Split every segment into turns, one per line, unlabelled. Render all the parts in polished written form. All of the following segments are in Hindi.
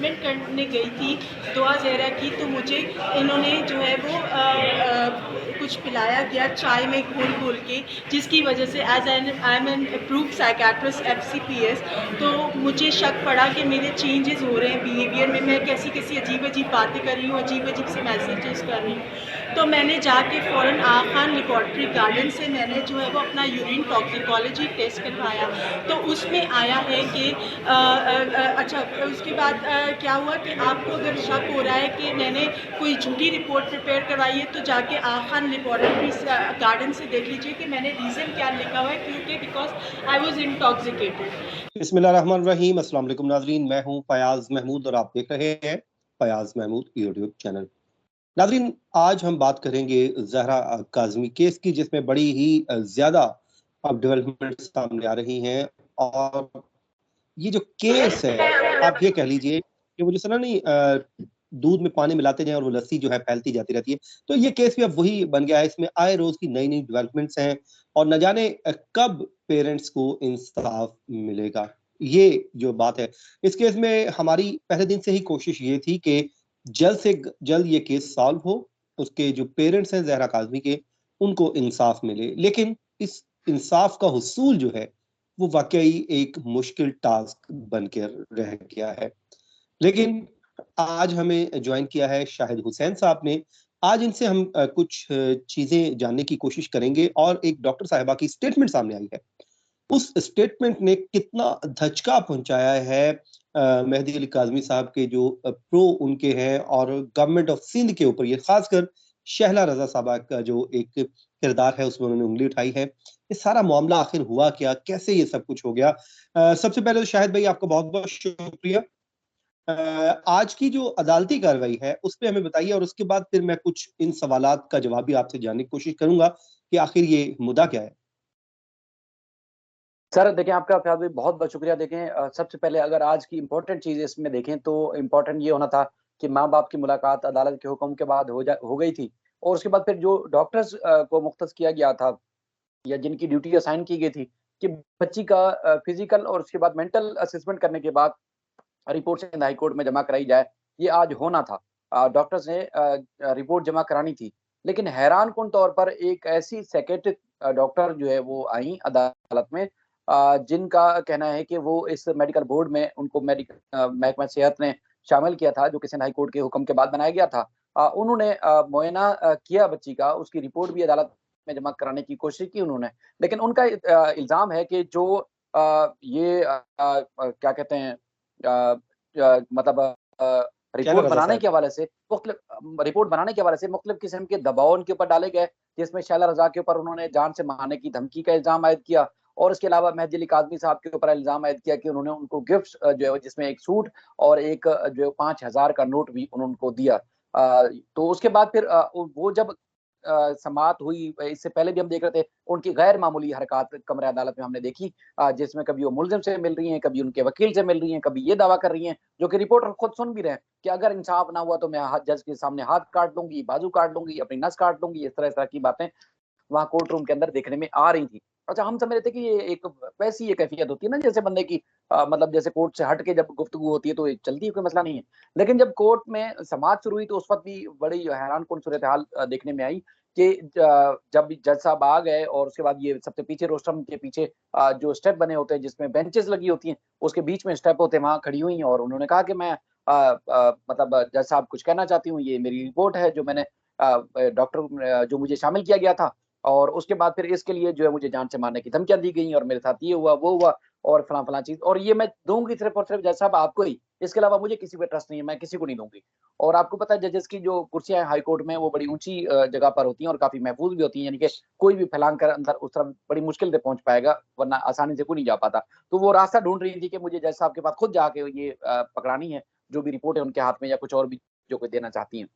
असेसमेंट करने गई थी दुआ ज़हरा की, तो मुझे इन्होंने जो है वो कुछ पिलाया गया चाय में घोल के, जिसकी वजह से as I am an approved psychiatrist FCPS, तो मुझे शक पड़ा कि मेरे चेंजेस हो रहे हैं बिहेवियर में, मैं कैसी कैसी अजीब अजीब बातें कर रही हूँ, अजीब अजीब से मैसेजेस कर रही हूँ। तो मैंने जाके फ़ौरन आगा खान लेबॉरेटरी गार्डन से मैंने जो है वो अपना यूरिन टॉक्सिकोलॉजी टेस्ट करवाया, तो उसमें आया है कि अच्छा, उसके बाद क्या हुआ कि आपको अगर शक हो रहा है कि मैंने कोई झूठी रिपोर्ट प्रिपेयर करवाई है, तो जाके आगा खान लेबॉरेटरी गार्डन से देख लीजिए कि मैंने रीज़न क्या लिखा हुआ है, क्योंकि बिकॉज आई वॉज इंटॉक्सिकेटेड।
बिस्मिल्लाहिर्रहमानिर्रहीम। अस्सलाम वालेकुम नाजरीन, मैं हूं फयाज महमूद और आप देख रहे हैं फयाज महमूद यूट्यूब चैनल। नाजरीन, आज हम बात करेंगे जहरा काज़मी केस की, जिसमें बड़ी ही ज़्यादा अब डेवलपमेंट सामने आ रही हैं। और ये जो केस है, आप ये कह लीजिए कि वो जो सना नहीं, दूध में पानी मिलाते जाएं और वो लस्सी जो है फैलती जाती रहती है। तो ये केस भी अब वही बन गया है। इसमें आए रोज की नई नई डेवलपमेंट्स हैं और न जाने कब पेरेंट्स को इंसाफ मिलेगा। ये जो बात है, इस केस में हमारी पहले दिन से ही कोशिश ये थी कि जल्द से जल्द ये केस सॉल्व हो, उसके जो पेरेंट्स हैं जहरा काज़मी के, उनको इंसाफ मिले। लेकिन इस इंसाफ का हुसूल जो है वो वाकई एक मुश्किल टास्क बन के रह गया है। लेकिन आज हमें ज्वाइन किया है शाहिद हुसैन साहब ने। आज इनसे हम कुछ चीजें जानने की कोशिश करेंगे और एक डॉक्टर साहिबा की स्टेटमेंट सामने आई है। उस स्टेटमेंट ने कितना धचका पहुंचाया है मेहदी अली काज़मी साहब के जो प्रो उनके हैं और गवर्नमेंट ऑफ सिंध के ऊपर, ये खासकर शहला रजा साहबा का जो एक किरदार है उसमें उन्होंने उंगली उठाई है। ये सारा मामला आखिर हुआ क्या, कैसे ये सब कुछ हो गया? सबसे पहले तो शाहिद भाई आपका बहुत बहुत शुक्रिया। आज की जो अदालती कार्रवाई है उस पे हमें बताइए और उसके बाद फिर मैं कुछ इन सवालात का जवाब भी आपसे जानने की कोशिश करूंगा कि आखिर ये मुद्दा क्या है।
सर देखिए, आपका फ़याज़ भाई बहुत बहुत शुक्रिया। देखें, सबसे पहले अगर आज की इम्पोर्टेंट चीज़ इसमें देखें तो इम्पोर्टेंट ये होना था कि माँ बाप की मुलाकात अदालत के हुक्म के बाद हो गई थी, और उसके बाद फिर जो डॉक्टर्स को मुख्तस किया गया था या जिनकी ड्यूटी असाइन की गई थी कि बच्ची का फिजिकल और उसके बाद मेंटल असेसमेंट करने के बाद रिपोर्ट सिंध हाई कोर्ट में जमा कराई जाए, ये आज होना था। डॉक्टर्स ने रिपोर्ट जमा करानी थी, लेकिन हैरानकुन तौर पर एक ऐसी साइकियाट्रिक डॉक्टर जो है वो आई अदालत में, जिनका कहना है कि वो इस मेडिकल बोर्ड में उनको महकमा सेहत ने शामिल किया था, जो कि सिंध हाई कोर्ट के हुक्म के बाद बनाया गया था। उन्होंने मुआयना किया बच्ची का, उसकी रिपोर्ट भी अदालत में जमा कराने की कोशिश की उन्होंने। लेकिन उनका इल्ज़ाम है कि जो क्या कहते हैं, अ मतलब
शहला
रिपोर्ट
रजा
बनाने
साहब।
के हवाले से रिपोर्ट बनाने के हवाले से मुख्तलिफ किस्म के दबाव उनके ऊपर डाले गए, जिसमें शैला रज़ा के ऊपर उन्होंने जान से मारने की धमकी का इल्ज़ाम आयद किया, और इसके अलावा मेहदी अली काज़मी साहब के ऊपर इल्ज़ाम आयद किया कि उन्होंने उनको गिफ्ट्स जो है जिसमें एक सूट और एक जो 5,000 का नोट भी उन्होंने उनको दिया। तो उसके बाद फिर वो जब समाअत हुई, इससे पहले भी हम देख रहे थे उनकी गैर मामूली हरकत कमरे अदालत में हमने देखी, जिसमें कभी वो मुल्ज़िम से मिल रही हैं, कभी उनके वकील से मिल रही हैं, कभी ये दावा कर रही हैं, जो कि रिपोर्टर खुद सुन भी रहे हैं कि अगर इंसाफ ना हुआ तो मैं जज के सामने हाथ काट लूँगी, बाजू काट लूँगी, अपनी नस काट लूँगी। इस तरह की बातें वहाँ कोर्ट रूम के अंदर देखने में आ रही थी। अच्छा, हम समझ रहे थे कि ये एक वैसी ये कैफ़ियत होती है ना, जैसे बंदे की मतलब जैसे कोर्ट से हट के जब गुफ्तगू होती है तो ये चलती है, कोई मसला नहीं है। लेकिन जब कोर्ट में समाअत शुरू हुई तो उस वक़्त भी बड़ी हैरानकुन सूरत-ए-हाल देखने में आई कि जब जज साहब आ गए और उसके बाद ये सबसे पीछे रोस्टम के पीछे जो स्टेप बने होते हैं जिसमें बेंचेस लगी होती हैं, उसके बीच में स्टेप होते हैं, वहाँ खड़ी हुई हैं और उन्होंने कहा कि मैं मतलब जज साहब कुछ कहना चाहती हूँ, ये मेरी रिपोर्ट है जो मैंने डॉक्टर जो मुझे शामिल किया गया था, और उसके बाद फिर इसके लिए जो है मुझे जान से मारने की धमकियाँ दी गई और मेरे साथ ये हुआ, वो हुआ और फलाँ-फलाँ चीज़, और ये मैं दूँगी सिर्फ़ और सिर्फ़ जज साहब आपको ही, इसके अलावा मुझे किसी पे ट्रस्ट नहीं है, मैं किसी को नहीं दूँगी। और आपको पता है जजेस की जो कुर्सियाँ हैं हाई कोर्ट में वो बड़ी ऊँची जगह पर होती हैं और काफ़ी महफूज़ भी होती हैं, यानी कि कोई भी फैलांग कर अंदर उस तरफ बड़ी मुश्किल से पहुँच पाएगा, वरना आसानी से कोई नहीं जा पाता। तो वो रास्ता ढूँढ रही थी कि मुझे जज साहब के पास खुद जाके ये पकड़ानी है, जो भी रिपोर्ट है उनके हाथ में या कुछ और भी जो कोई देना चाहती हैं।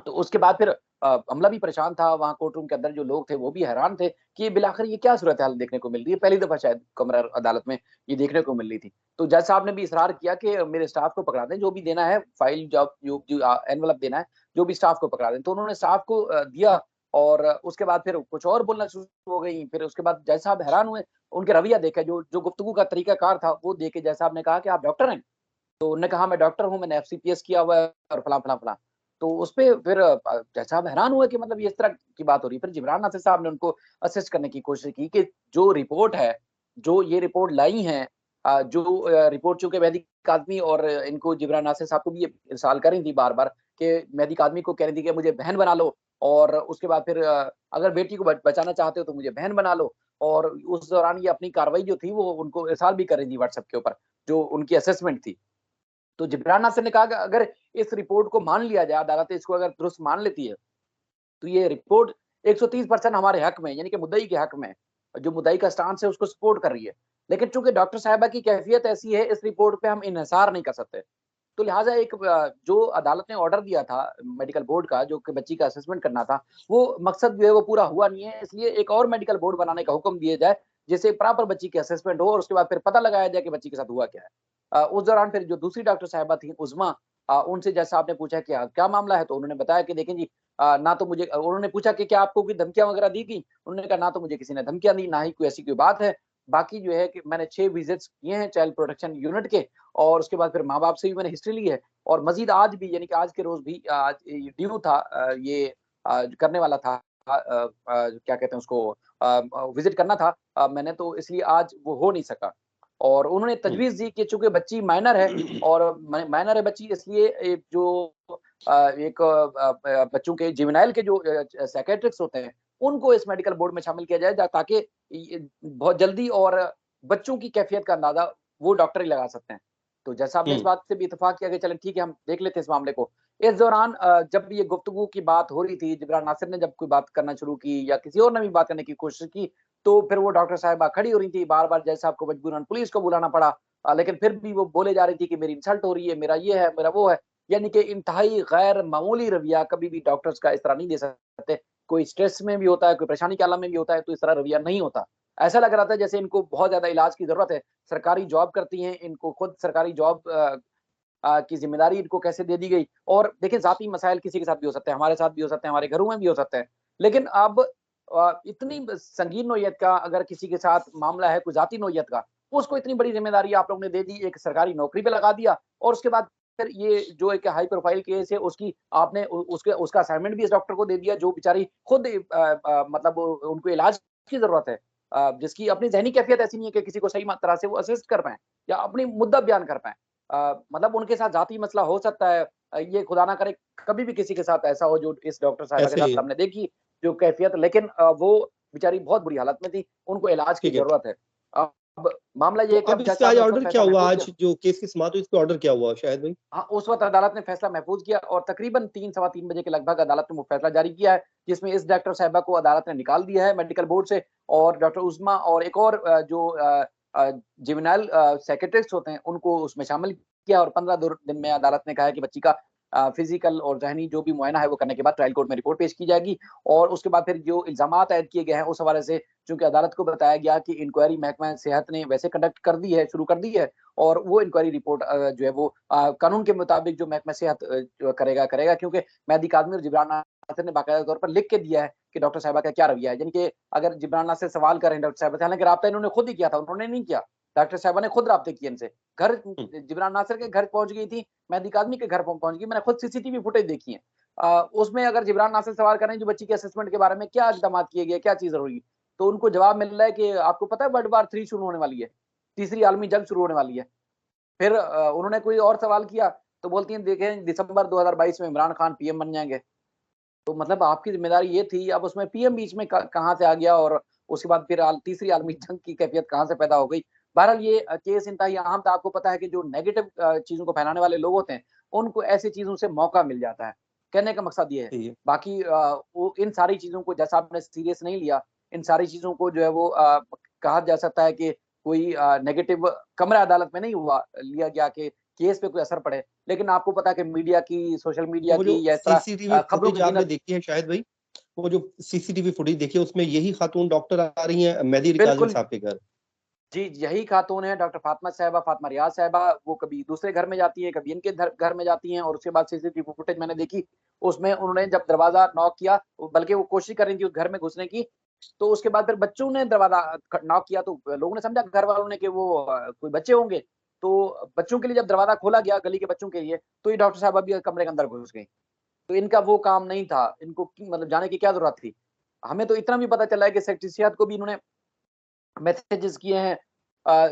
तो उसके बाद फिर अमला भी परेशान था, वहाँ कोर्ट रूम के अंदर जो लोग थे वो भी हैरान थे कि बिलाखिर ये क्या सूरत-ए-हाल देखने को मिल रही है। पहली दफ़ा शायद कमरा अदालत में ये देखने को मिल रही थी। तो जज साहब ने भी इसरार किया कि मेरे स्टाफ को पकड़ा दें, जो भी देना है फाइल जब जो एनवेलप देना है, जो भी स्टाफ को पकड़ा दें। तो उन्होंने स्टाफ को दिया, और उसके बाद फिर कुछ और बोलना शुरू हो गई। फिर उसके बाद जज साहब हैरान हुए, उनके रवैया देखा, जो जो गुफ्तगू का तरीकाकार था वो देख के जज साहब ने कहा कि आप डॉक्टर हैं? तो उन्होंने कहा मैं डॉक्टर हूँ, मैंने एफसीपीएस किया हुआ है और फलां फलां फलां। तो उसपे फिर जज साहब हैरान हुए कि मतलब ये इस तरह की बात हो रही है। फिर जिब्रान नासिर साहब ने उनको असिस्ट करने की कोशिश की कि जो रिपोर्ट है, जो ये रिपोर्ट लाई है, रिपोर्ट चूँकि मेहदी काज़मी और इनको जिब्रान नासिर साहब को भी ये इरसाल कर रही थी बार-बार कि मेहदी काज़मी को कह रही थी कि मुझे बहन बना लो, और उसके बाद फिर अगर बेटी को बचाना चाहते हो तो मुझे बहन बना लो। और उस दौरान ये अपनी कार्रवाई जो थी वो उनको इरसाल भी कर रही थी व्हाट्सएप के ऊपर, जो उनकी असेसमेंट थी। तो जिब्रान नासिर ने कहा कि अगर इस रिपोर्ट को मान लिया जाए, अदालत इसको अगर दुरुस्त मान लेती है, तो ये रिपोर्ट 130% हमारे हक में, यानी कि मुद्दई के हक में है। जो मुद्दई का स्टांस है उसको सपोर्ट कर रही है। लेकिन चूँकि डॉक्टर साहिबा की कैफियत ऐसी है, इस रिपोर्ट पे हम इन्हिसार नहीं कर सकते। तो लिहाजा एक जो अदालत ने ऑर्डर दिया था मेडिकल बोर्ड का, जो कि बच्ची का असेसमेंट करना था, वो मकसद जो है वो पूरा हुआ नहीं है। इसलिए एक और मेडिकल बोर्ड बनाने का हुक्म दिया जाए, जिससे प्रॉपर बच्ची की असेसमेंट हो और उसके बाद फिर पता लगाया जाए कि बच्ची के साथ हुआ क्या है। उस दौरान फिर जो दूसरी डॉक्टर साहिबा थी उज़मा, उनसे जज साहब ने पूछा कि क्या मामला है? तो उन्होंने बताया कि देखें जी, ना तो मुझे उन्होंने पूछा कि क्या आपको कोई धमकियाँ वगैरह दी गई? उन्होंने कहा ना तो मुझे किसी ने धमकियाँ दी, ना ही कोई ऐसी कोई बात है। बाकी जो है कि मैंने 6 विज़िट्स किए हैं चाइल्ड प्रोटेक्शन यूनिट के, और उसके बाद फिर माँ-बाप से भी मैंने हिस्ट्री ली है, और मज़ीद आज भी, यानी कि आज के रोज़ भी आज ये ड्यू था, करने वाला था, क्या कहते हैं उसको, विज़िट करना था, मैंने, तो इसलिए आज वो हो नहीं सका। और उन्होंने
हुँ,
तजवीज़ दी कि चूँकि बच्ची माइनर है, और माइनर है बच्ची, इसलिए एक जो बच्चों के जुवेनाइल के जो साइकियाट्रिस्ट होते हैं, उनको इस मेडिकल बोर्ड में शामिल किया जाए, ताकि ये बहुत जल्दी और बच्चों की कैफियत का अंदाज़ा वो डॉक्टर ही लगा सकते हैं। तो जज साहब ने इस
हुँ,
बात से भी इत्तेफ़ाक किया कि चलें ठीक है, हम देख लेते हैं इस मामले को। इस दौरान जब ये गुफ्तगू की बात हो रही थी, जिब्रान नासिर ने जब कोई बात करना शुरू की या किसी और ने भी बात करने की कोशिश की, तो फिर वो डॉक्टर साहिबा खड़ी हो रही थी, बार-बार जज साहब को मजबूरन पुलिस को बुलाना पड़ा। लेकिन फिर भी वो बोले जा रही थी कि मेरी इंसल्ट हो रही है, मेरा ये है, मेरा वो है। यानी कि इंतहाई गैर मामूली रवैया कभी भी डॉक्टर्स का इस तरह नहीं दे सकते। कोई स्ट्रेस में भी होता है, कोई परेशानी के आलम में भी होता है, तो इस तरह रवैया नहीं होता। ऐसा लग रहा था जैसे इनको बहुत ज़्यादा इलाज की ज़रूरत है, सरकारी जॉब करती हैं, इनको खुद सरकारी जॉब की ज़िम्मेदारी इनको कैसे दे दी गई। और देखिए, ज़ाती मसाइल किसी के साथ भी हो सकते हैं, हमारे साथ भी हो सकते हैं, हमारे घरों में भी हो सकते हैं। लेकिन अब इतनी संगीन नौइयत का अगर किसी के साथ मामला है, कोई ज़ाती नौइयत का, उसको इतनी बड़ी ज़िम्मेदारी आप लोगों ने दे दी, एक सरकारी नौकरी पे लगा दिया, और उसके बाद फिर ये जो एक हाई प्रोफाइल केस है, उसकी आपने उसका असाइनमेंट भी इस डॉक्टर को दे दिया, जो बेचारी खुद मतलब उनको इलाज की ज़रूरत है। जिसकी अपनी ज़हनी कैफ़ियत ऐसी नहीं है कि किसी को सही तरह से वो असिस्ट कर पाएँ या अपनी मुद्दा बयान कर पाएँ। मतलब उनके साथ ज़ाती मसला हो सकता है, ये खुदा ना करे कभी भी किसी के साथ ऐसा हो जो इस डॉक्टर साहिबा के
ऐसे ही
साथ
है,
हमने देखी जो कैफ़ियत, लेकिन वो बेचारी बहुत बुरी हालत में थी, उनको इलाज की
ठीक है।
ज़रूरत है। अब मामला ये
तो
है कि
अब
अब
इस
जज
पे
साहब
आज
ने उस वक़्त
ऑर्डर क्या
फैसला
हुआ?
महफूज़ किया।
आज जो केस की समाअत हुई, इस पे ऑर्डर क्या हुआ शाहिद भाई?
हाँ, उस वक़्त अदालत ने फैसला महफूज़ किया और तकरीबन 3 सवा 3 बजे के लगभग अदालत ने वो फैसला जारी किया है, जिसमें इस डॉक्टर साहिबा को अदालत ने निकाल दिया है मेडिकल बोर्ड से, और डॉक्टर उज़्मा और एक और जुवेनाइल साइकियाट्रिस्ट होते हैं, उनको उसमें शामिल किया, और 15 दिन में अदालत ने कहा है कि बच्ची का फिज़िकल और ज़हनी जो भी मुआयना है वो करने के बाद ट्रायल कोर्ट में रिपोर्ट पेश की जाएगी, और उसके बाद फिर जो इल्ज़ामात आयद किए गए हैं उस हवाले से, चूँकि अदालत को बताया गया कि इंक्वायरी महकमा सेहत ने वैसे कंडक्ट कर दी है, शुरू कर दी है, और वो इंक्वायरी रिपोर्ट जो है वो कानून के मुताबिक जो महकमा सेहत जो करेगा, क्योंकि मेहदी काज़मी और जिब्रान नासिर ने बाकायदा तौर पर लिख के दिया है कि डॉक्टर साहिबा का क्या रवैया है। यानी कि अगर जिब्रान नासिर सवाल कर रहे हैं डॉक्टर साहिबा से, हालाँकि राब्ता इन्होंने खुद ही किया था, उन्होंने नहीं किया। डॉक्टर साहिबा ने खुद राब्ते किए इनसे। घर
हुँ,
जिब्रान नासिर के घर पहुँच गई थी, मेहदी काज़मी के घर पहुँच गई। मैंने खुद सीसीटीवी फुटेज देखी है। उसमें अगर जिब्रान नासिर सवाल कर रहे हैं जो बच्ची के असेसमेंट के बारे में क्या इक़दामात किए गए, क्या चीज़ होगी, तो उनको जवाब मिल रहा है कि आपको पता है वर्ल्ड वार 3 शुरू होने वाली है, तीसरी आलमी जंग शुरू होने वाली है। फिर उन्होंने कोई और सवाल किया, तो बोलती हैं देखें दिसंबर 2022 में इमरान खान पीएम बन जाएँगे। तो मतलब आपकी ज़िम्मेदारी ये थी, अब उसमें पीएम बीच में कहाँ से आ गया, और उसके बाद फिर तीसरी आलमी जंग की कैफ़ियत कहाँ से पैदा हो गई। बहरहाल ये केस इंतहाई अहम था। आपको पता है कि जो नेगेटिव चीज़ों को फैलाने वाले लोग होते हैं, उनको ऐसी चीज़ों से मौका मिल जाता है। कहने का मकसद ये है।
सही है।
बाकी वो इन सारी चीज़ों को जैसा आपने सीरियस नहीं लिया, इन सारी चीज़ों को जो है वो कहा जा सकता है कि कोई नेगेटिव कमरा अदालत में नहीं हुआ लिया गया कि केस पे कोई असर पड़े। लेकिन आपको पता है कि मीडिया की, सोशल
तो
मीडिया
वो जो
की या इस तरह
सीसीटीवी
खबरों
फुटेज
की
आपने
ज़ीनत।
देखी है शाहिद भाई, वो जो सीसीटीवी फुटेज देखी है उसमें यही खातून डॉक्टर आ रही हैं मेहदी काज़िम
बिल्कुल,
साहब के घर?
जी, यही खातून है डॉक्टर फ़ातिमा साहिबा, फ़ातिमा रियाज़ साहिबा, वो कभी दूसरे घर में जाती हैं, कभी इनके घर में जाती हैं, और उसके बाद सीसीटीवी फुटेज मैंने देखी, उसमें उन्होंने जब दरवाज़ा नॉक किया, बल्कि वो कोशिश कर रही थी उस घर में घुसने की, तो उसके बाद फिर बच्चों ने दरवाज़ा नॉक किया, तो लोगों ने समझा घर वालों ने कि वो कोई बच्चे होंगे, तो बच्चों के लिए जब दरवाजा खोला गया गली के बच्चों के लिए, तो ये डॉक्टर साहब अभी कमरे के अंदर घुस गई। तो इनका वो काम नहीं था, इनको मतलब जाने की क्या जरूरत थी। हमें तो इतना भी पता चला है कि सेक्रेटरीशियत को भी इन्होंने मैसेजेस किए हैं,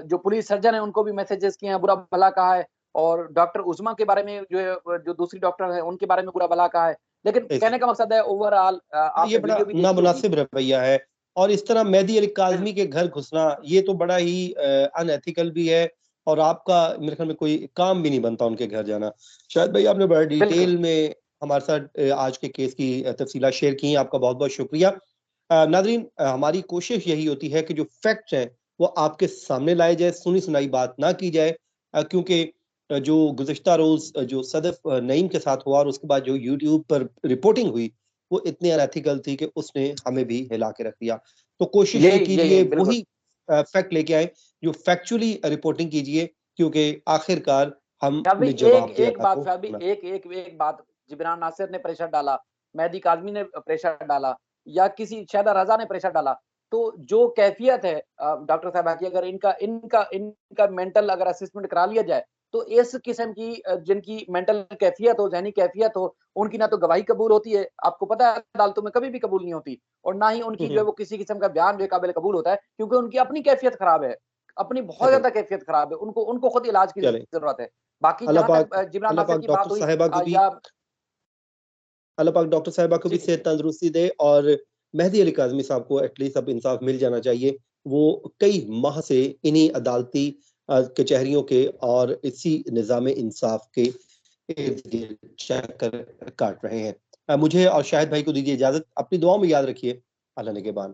जो पुलिस सर्जन है उनको भी मैसेजेस किए हैं, बुरा भला कहा है, और डॉक्टर उस्मा के बारे में जो दूसरी डॉक्टर है उनके बारे में बुरा भला कहा है। लेकिन कहने का मकसद है ओवरऑल
ये
आपने
बड़ा
वीडियो भी देखी होगी।
नामुनासिब रवैया है। और इस तरह मेहदी अली
बिल्कुल
काज़मी के घर घुसना ये तो बड़ा ही अनएथिकल भी है, और आपका मेरे ख्याल में कोई काम भी नहीं बनता उनके घर जाना। शायद भाई आपने बड़ा
बिल्कुल
डिटेल में हमारे साथ आज के केस की तफसीलात शेयर की हैं, आपका बहुत-बहुत शुक्रिया। नाज़रीन, हमारी कोशिश यही होती है कि जो फैक्ट्स हैं वो आपके सामने लाए जाए, सुनी-सुनाई बात ना की जाए, क्योंकि जो गुज़िश्ता रोज़ जो सदफ नईम के साथ हुआ और उसके बाद जो यूट्यूब पर रिपोर्टिंग हुई, वो इतनी अनएथिकल थी कि उसने हमें भी हिला के रख दिया। तो कोशिश ये
यही
कीजिए
बिल्कुल।
वही फैक्ट लेके आएँ, जो फैक्चुअली रिपोर्टिंग कीजिए, क्योंकि आखिरकार हम
फिर भी
अपनी
एक एक
जवाबदेही
बात
को
फिर भी एक बात, जिब्रान नासिर ने प्रेशर डाला, मेहदी काज़मी ने प्रेशर डाला, या किसी शहदा रज़ा ने प्रेशर डाला, तो जो कैफियत है डॉक्टर साहिबा की, अगर इनका इनका इनका मेंटल अगर असेसमेंट करा लिया जाए, तो इस किस्म की जिनकी मेंटल कैफियत हो, ज़हनी कैफियत हो, उनकी ना तो गवाही कबूल होती है, आपको पता है अदालतों में कभी भी कबूल नहीं होती, और ना ही
हुँ,
उनकी जो है
हुँ।
वो किसी किस्म का बयान जो है काबिल कबूल होता है, क्योंकि उनकी अपनी कैफियत खराब है, अपनी बहुत
सही,
ज़्यादा कैफियत खराब है, उनको उनको खुद इलाज की
चलें।
ज़रूरत है। बाकी
अल्लाह
जहाँ
पाक
तक जिब्रान
अल्लाह
नासिर
पाक
की बात
डॉक्टर
हुई
साहिबा को भी
या
अल्लाह पाक डॉक्टर साहिबा को भी
जी,
सेहत तंदुरुस्ती दे, और मेहदी अली काज़मी साहब को एटलीस्ट अब इंसाफ मिल जाना चाहिए। वो कई माह से इन्हीं अदालती कचहरियों के और इसी निज़ाम इंसाफ के इर्द-गिर्द चक्कर काट रहे हैं। मुझे और शाहिद भाई को दीजिए इजाज़त। अपनी दुआओं में याद रखिए। अल्लाह निगहबान।